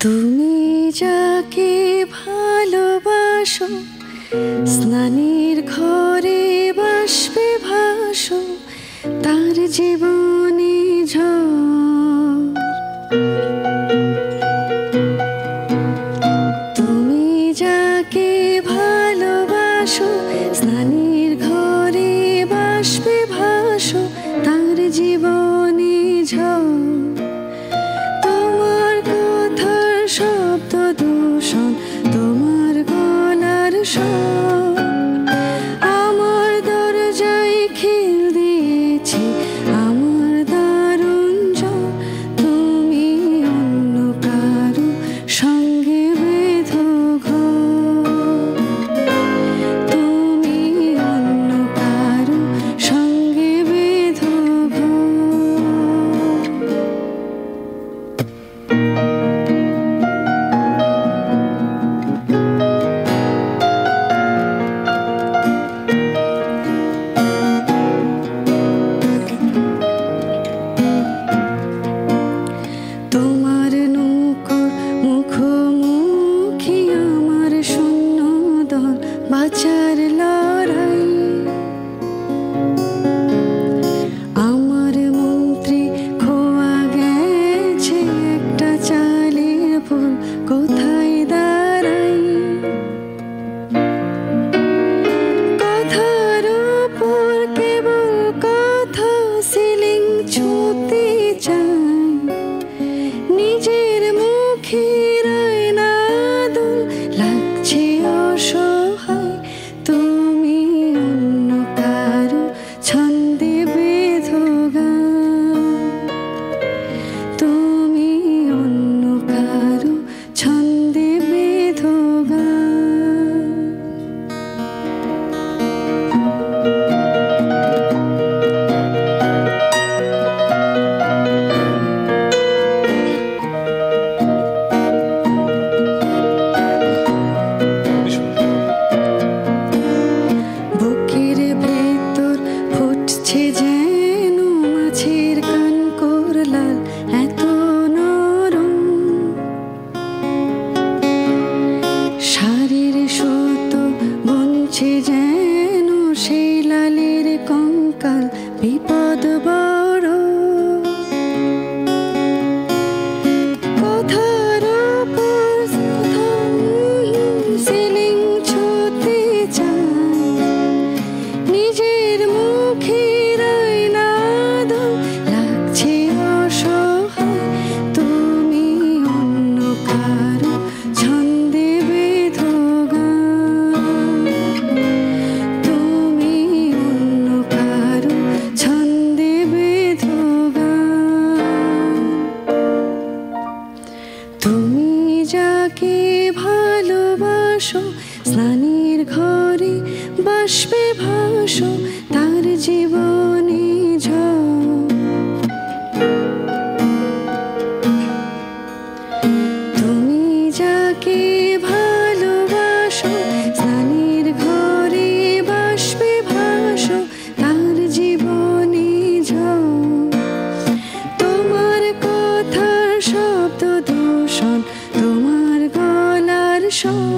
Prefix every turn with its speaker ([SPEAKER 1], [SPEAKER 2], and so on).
[SPEAKER 1] তুমি যাকে ভালোবাসো, স্নানের ঘরে বাষ্পে ভাসো, তার জীবনে ঝড়। তুমি যাকে ভালোবাসো, স্নানের ঘরে বাষ্পে ভাসো, তার জীবনে ঝড়। তোমার কথার শব্দ দূষণ, তোমার গলার স্বর, আমার দরজায় খিল দিয়েছি, আমার দারুণ জ্বর। তুমি অন্য কারো সঙ্গে বেঁধো ঘর, তুমি অন্য কারো সঙ্গে বেঁধো ঘর। তোমার নৌকোর মুখোমুখি আমার শূন্য দল, বাঁচার লড়াই। আমার মন্ত্রী খোয়া গেছে একটা চালের ফুল, কোথায় দাঁড়াই? কথার উপর কেবল কথা, সিলিং ছুঁতে চাই, নিজের মুখের আয়না দুল লাগছে অসহায়। তুমি অন্য কারো ছন্দে বেঁধো গান, তুমি অন্য কারো ছন্দে বেঁধো গান। বুকের ভেতর ফুটছে যেন মাছের কানকোর লাল, এত নরম শাড়ির সুতো বুনছে যেন সেই লালের কঙ্কাল, বিপদ বড়। কথার উপর সিলিং ছুঁতে চাই, নিজের মুখের আয়না দুল লাগছে অসহায়। তুমি অন্য কারো ছন্দে বেঁধো গান, তুমি অন্য কারো ছন্দে বেঁধো গান। তুমি যাকে ভালোবাসো, স্নানের ঘরে বাষ্পে ভাসো, তার জীবনে ঝড়। তুমি যাকে ভালোবাসো, স্নানের ঘরে বাষ্পে ভাসো, তার জীবনে ঝড়। তোমার কথার শব্দ দূষণ, তোমার গলার স্বর,